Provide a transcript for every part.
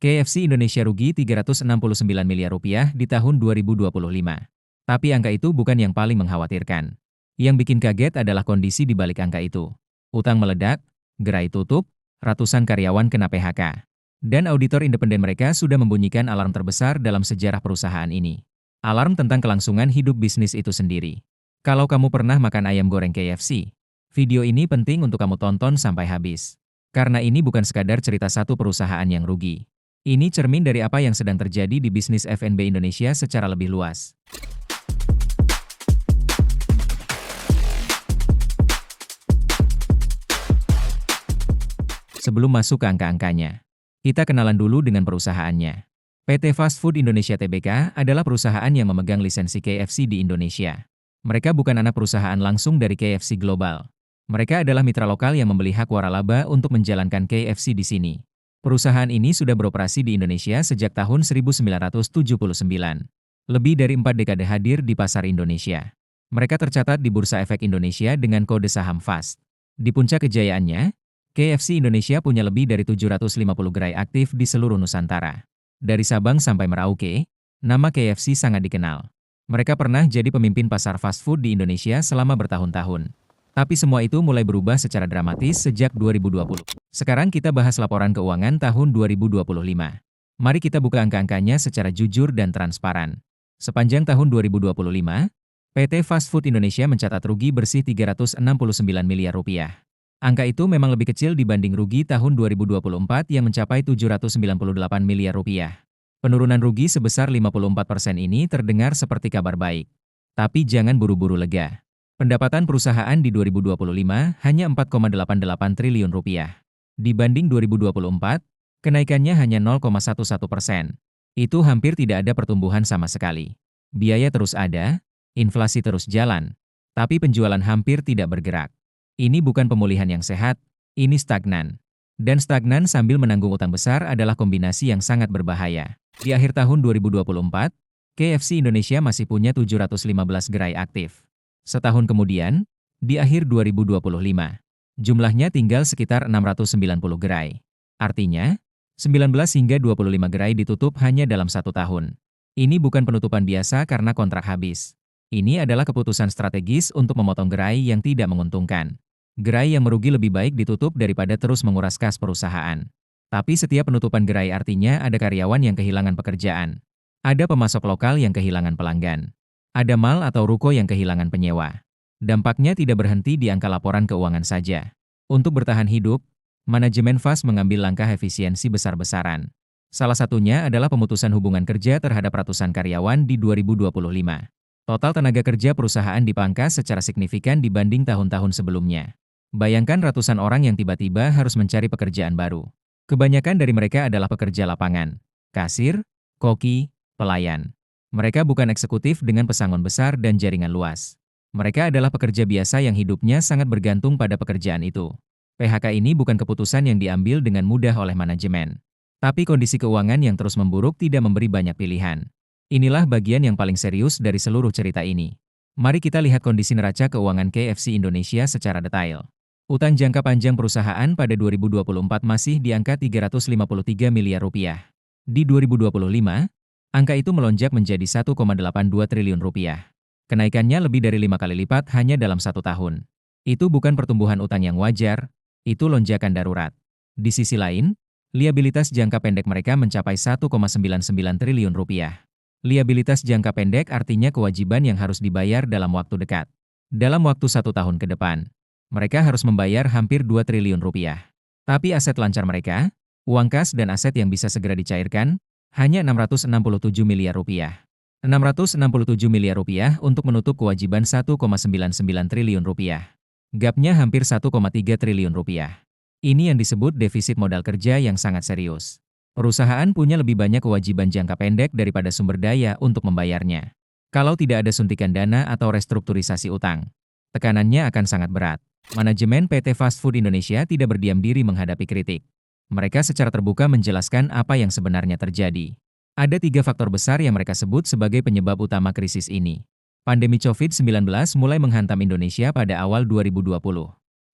KFC Indonesia rugi Rp369 miliar di tahun 2025. Tapi angka itu bukan yang paling mengkhawatirkan. Yang bikin kaget adalah kondisi di balik angka itu. Utang meledak, gerai tutup, ratusan karyawan kena PHK. Dan auditor independen mereka sudah membunyikan alarm terbesar dalam sejarah perusahaan ini. Alarm tentang kelangsungan hidup bisnis itu sendiri. Kalau kamu pernah makan ayam goreng KFC, video ini penting untuk kamu tonton sampai habis. Karena ini bukan sekadar cerita satu perusahaan yang rugi. Ini cermin dari apa yang sedang terjadi di bisnis F&B Indonesia secara lebih luas. Sebelum masuk ke angka-angkanya, kita kenalan dulu dengan perusahaannya. PT Fast Food Indonesia Tbk adalah perusahaan yang memegang lisensi KFC di Indonesia. Mereka bukan anak perusahaan langsung dari KFC Global. Mereka adalah mitra lokal yang membeli hak waralaba untuk menjalankan KFC di sini. Perusahaan ini sudah beroperasi di Indonesia sejak tahun 1979. Lebih dari 4 dekade hadir di pasar Indonesia. Mereka tercatat di Bursa Efek Indonesia dengan kode saham FAST. Di puncak kejayaannya, KFC Indonesia punya lebih dari 750 gerai aktif di seluruh Nusantara. Dari Sabang sampai Merauke, nama KFC sangat dikenal. Mereka pernah jadi pemimpin pasar fast food di Indonesia selama bertahun-tahun. Tapi semua itu mulai berubah secara dramatis sejak 2020. Sekarang kita bahas laporan keuangan tahun 2025. Mari kita buka angka-angkanya secara jujur dan transparan. Sepanjang tahun 2025, PT Fast Food Indonesia mencatat rugi bersih Rp369 miliar. Angka itu memang lebih kecil dibanding rugi tahun 2024 yang mencapai Rp798 miliar. Penurunan rugi sebesar 54% ini terdengar seperti kabar baik. Tapi jangan buru-buru lega. Pendapatan perusahaan di 2025 hanya Rp4,88 triliun. Dibanding 2024, kenaikannya hanya 0,11%. Itu hampir tidak ada pertumbuhan sama sekali. Biaya terus ada, inflasi terus jalan, tapi penjualan hampir tidak bergerak. Ini bukan pemulihan yang sehat, ini stagnan. Dan stagnan sambil menanggung utang besar adalah kombinasi yang sangat berbahaya. Di akhir tahun 2024, KFC Indonesia masih punya 715 gerai aktif. Setahun kemudian, di akhir 2025, jumlahnya tinggal sekitar 690 gerai. Artinya, 19 hingga 25 gerai ditutup hanya dalam 1 tahun. Ini bukan penutupan biasa karena kontrak habis. Ini adalah keputusan strategis untuk memotong gerai yang tidak menguntungkan. Gerai yang merugi lebih baik ditutup daripada terus menguras kas perusahaan. Tapi setiap penutupan gerai artinya ada karyawan yang kehilangan pekerjaan. Ada pemasok lokal yang kehilangan pelanggan. Ada mal atau ruko yang kehilangan penyewa. Dampaknya tidak berhenti di angka laporan keuangan saja. Untuk bertahan hidup, manajemen FAST mengambil langkah efisiensi besar-besaran. Salah satunya adalah pemutusan hubungan kerja terhadap ratusan karyawan di 2025. Total tenaga kerja perusahaan dipangkas secara signifikan dibanding tahun-tahun sebelumnya. Bayangkan ratusan orang yang tiba-tiba harus mencari pekerjaan baru. Kebanyakan dari mereka adalah pekerja lapangan, kasir, koki, pelayan. Mereka bukan eksekutif dengan pesangon besar dan jaringan luas. Mereka adalah pekerja biasa yang hidupnya sangat bergantung pada pekerjaan itu. PHK ini bukan keputusan yang diambil dengan mudah oleh manajemen. Tapi kondisi keuangan yang terus memburuk tidak memberi banyak pilihan. Inilah bagian yang paling serius dari seluruh cerita ini. Mari kita lihat kondisi neraca keuangan KFC Indonesia secara detail. Utang jangka panjang perusahaan pada 2024 masih di angka Rp353 miliar. Di 2025, angka itu melonjak menjadi Rp1,82 triliun. Kenaikannya lebih dari 5 kali lipat hanya dalam 1 tahun. Itu bukan pertumbuhan utang yang wajar, itu lonjakan darurat. Di sisi lain, liabilitas jangka pendek mereka mencapai Rp1,99 triliun. Liabilitas jangka pendek artinya kewajiban yang harus dibayar dalam waktu dekat. Dalam waktu 1 tahun ke depan, mereka harus membayar hampir Rp2 triliun. Tapi aset lancar mereka, uang kas dan aset yang bisa segera dicairkan, hanya Rp667 miliar. Rp667 miliar untuk menutup kewajiban Rp1,99 triliun. Gapnya hampir Rp1,3 triliun. Ini yang disebut defisit modal kerja yang sangat serius. Perusahaan punya lebih banyak kewajiban jangka pendek daripada sumber daya untuk membayarnya. Kalau tidak ada suntikan dana atau restrukturisasi utang, tekanannya akan sangat berat. Manajemen PT Fast Food Indonesia tidak berdiam diri menghadapi kritik. Mereka secara terbuka menjelaskan apa yang sebenarnya terjadi. Ada 3 faktor besar yang mereka sebut sebagai penyebab utama krisis ini. Pandemi COVID-19 mulai menghantam Indonesia pada awal 2020.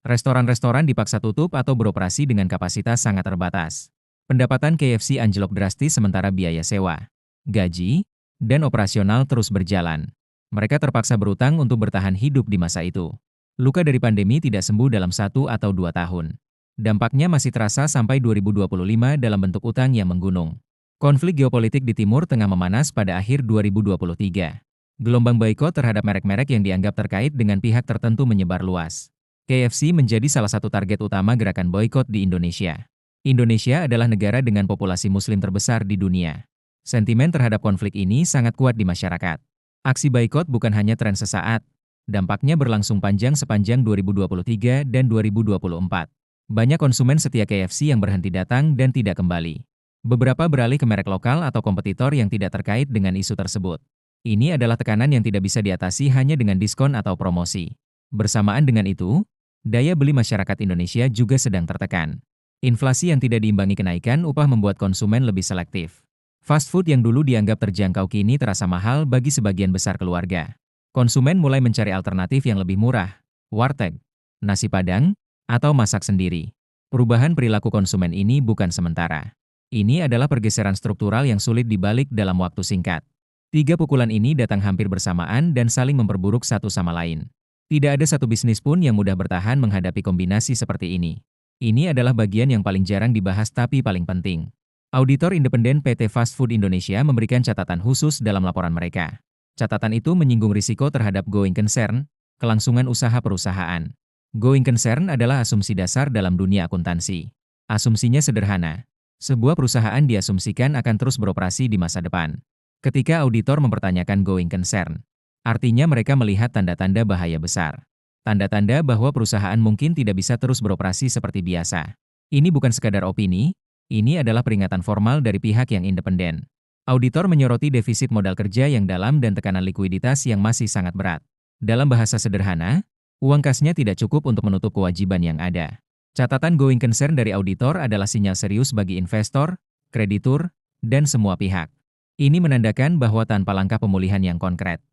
Restoran-restoran dipaksa tutup atau beroperasi dengan kapasitas sangat terbatas. Pendapatan KFC anjlok drastis sementara biaya sewa, gaji, dan operasional terus berjalan. Mereka terpaksa berutang untuk bertahan hidup di masa itu. Luka dari pandemi tidak sembuh dalam 1 atau 2 tahun. Dampaknya masih terasa sampai 2025 dalam bentuk utang yang menggunung. Konflik geopolitik di Timur Tengah memanas pada akhir 2023. Gelombang boikot terhadap merek-merek yang dianggap terkait dengan pihak tertentu menyebar luas. KFC menjadi salah satu target utama gerakan boikot di Indonesia. Indonesia adalah negara dengan populasi Muslim terbesar di dunia. Sentimen terhadap konflik ini sangat kuat di masyarakat. Aksi boikot bukan hanya tren sesaat, dampaknya berlangsung panjang sepanjang 2023 dan 2024. Banyak konsumen setia KFC yang berhenti datang dan tidak kembali. Beberapa beralih ke merek lokal atau kompetitor yang tidak terkait dengan isu tersebut. Ini adalah tekanan yang tidak bisa diatasi hanya dengan diskon atau promosi. Bersamaan dengan itu, daya beli masyarakat Indonesia juga sedang tertekan. Inflasi yang tidak diimbangi kenaikan upah membuat konsumen lebih selektif. Fast food yang dulu dianggap terjangkau kini terasa mahal bagi sebagian besar keluarga. Konsumen mulai mencari alternatif yang lebih murah, warteg, nasi padang, atau masak sendiri. Perubahan perilaku konsumen ini bukan sementara. Ini adalah pergeseran struktural yang sulit dibalik dalam waktu singkat. 3 pukulan ini datang hampir bersamaan dan saling memperburuk satu sama lain. Tidak ada satu bisnis pun yang mudah bertahan menghadapi kombinasi seperti ini. Ini adalah bagian yang paling jarang dibahas tapi paling penting. Auditor independen PT Fast Food Indonesia memberikan catatan khusus dalam laporan mereka. Catatan itu menyinggung risiko terhadap going concern, kelangsungan usaha perusahaan. Going concern adalah asumsi dasar dalam dunia akuntansi. Asumsinya sederhana. Sebuah perusahaan diasumsikan akan terus beroperasi di masa depan. Ketika auditor mempertanyakan going concern, artinya mereka melihat tanda-tanda bahaya besar. Tanda-tanda bahwa perusahaan mungkin tidak bisa terus beroperasi seperti biasa. Ini bukan sekadar opini, ini adalah peringatan formal dari pihak yang independen. Auditor menyoroti defisit modal kerja yang dalam dan tekanan likuiditas yang masih sangat berat. Dalam bahasa sederhana, uang kasnya tidak cukup untuk menutup kewajiban yang ada. Catatan going concern dari auditor adalah sinyal serius bagi investor, kreditur, dan semua pihak. Ini menandakan bahwa tanpa langkah pemulihan yang konkret,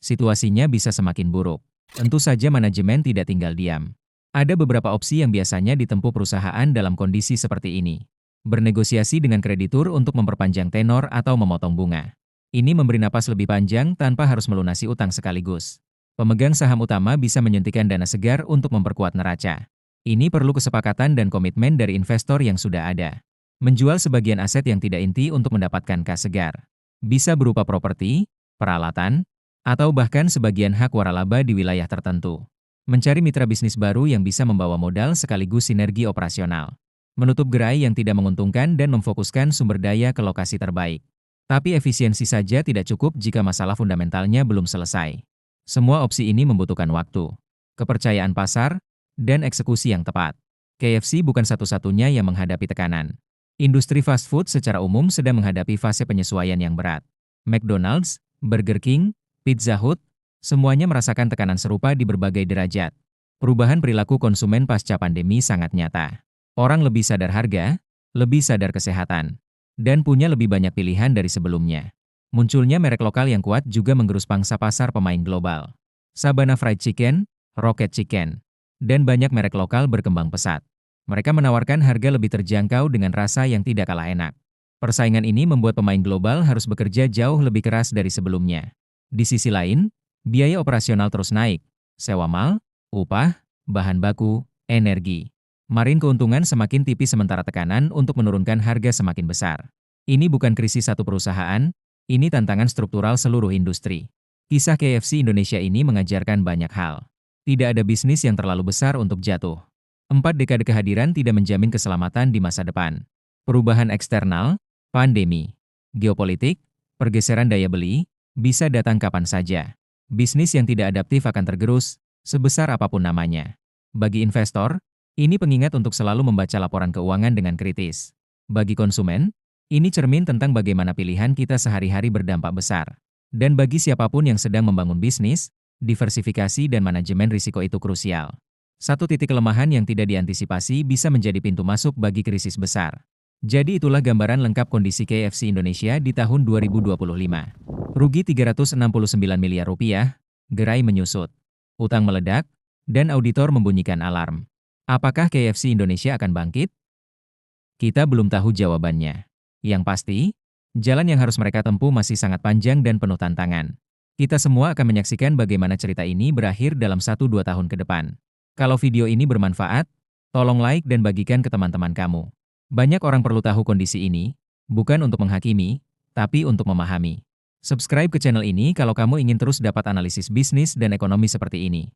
situasinya bisa semakin buruk. Tentu saja manajemen tidak tinggal diam. Ada beberapa opsi yang biasanya ditempuh perusahaan dalam kondisi seperti ini. Bernegosiasi dengan kreditur untuk memperpanjang tenor atau memotong bunga. Ini memberi napas lebih panjang tanpa harus melunasi utang sekaligus. Pemegang saham utama bisa menyuntikkan dana segar untuk memperkuat neraca. Ini perlu kesepakatan dan komitmen dari investor yang sudah ada. Menjual sebagian aset yang tidak inti untuk mendapatkan kas segar. Bisa berupa properti, peralatan, atau bahkan sebagian hak waralaba di wilayah tertentu. Mencari mitra bisnis baru yang bisa membawa modal sekaligus sinergi operasional. Menutup gerai yang tidak menguntungkan dan memfokuskan sumber daya ke lokasi terbaik. Tapi efisiensi saja tidak cukup jika masalah fundamentalnya belum selesai. Semua opsi ini membutuhkan waktu, kepercayaan pasar, dan eksekusi yang tepat. KFC bukan satu-satunya yang menghadapi tekanan. Industri fast food secara umum sedang menghadapi fase penyesuaian yang berat. McDonald's, Burger King, Pizza Hut, semuanya merasakan tekanan serupa di berbagai derajat. Perubahan perilaku konsumen pasca pandemi sangat nyata. Orang lebih sadar harga, lebih sadar kesehatan, dan punya lebih banyak pilihan dari sebelumnya. Munculnya merek lokal yang kuat juga menggerus pangsa pasar pemain global. Sabana Fried Chicken, Rocket Chicken, dan banyak merek lokal berkembang pesat. Mereka menawarkan harga lebih terjangkau dengan rasa yang tidak kalah enak. Persaingan ini membuat pemain global harus bekerja jauh lebih keras dari sebelumnya. Di sisi lain, biaya operasional terus naik, sewa mal, upah, bahan baku, energi. Margin keuntungan semakin tipis sementara tekanan untuk menurunkan harga semakin besar. Ini bukan krisis satu perusahaan, ini tantangan struktural seluruh industri. Kisah KFC Indonesia ini mengajarkan banyak hal. Tidak ada bisnis yang terlalu besar untuk jatuh. 4 dekade kehadiran tidak menjamin keselamatan di masa depan. Perubahan eksternal, pandemi, geopolitik, pergeseran daya beli, bisa datang kapan saja. Bisnis yang tidak adaptif akan tergerus, sebesar apapun namanya. Bagi investor, ini pengingat untuk selalu membaca laporan keuangan dengan kritis. Bagi konsumen, ini cermin tentang bagaimana pilihan kita sehari-hari berdampak besar. Dan bagi siapapun yang sedang membangun bisnis, diversifikasi dan manajemen risiko itu krusial. Satu titik kelemahan yang tidak diantisipasi bisa menjadi pintu masuk bagi krisis besar. Jadi itulah gambaran lengkap kondisi KFC Indonesia di tahun 2025. Rugi 369 miliar rupiah, gerai menyusut, utang meledak, dan auditor membunyikan alarm. Apakah KFC Indonesia akan bangkit? Kita belum tahu jawabannya. Yang pasti, jalan yang harus mereka tempuh masih sangat panjang dan penuh tantangan. Kita semua akan menyaksikan bagaimana cerita ini berakhir dalam 1-2 tahun ke depan. Kalau video ini bermanfaat, tolong like dan bagikan ke teman-teman kamu. Banyak orang perlu tahu kondisi ini, bukan untuk menghakimi, tapi untuk memahami. Subscribe ke channel ini kalau kamu ingin terus dapat analisis bisnis dan ekonomi seperti ini.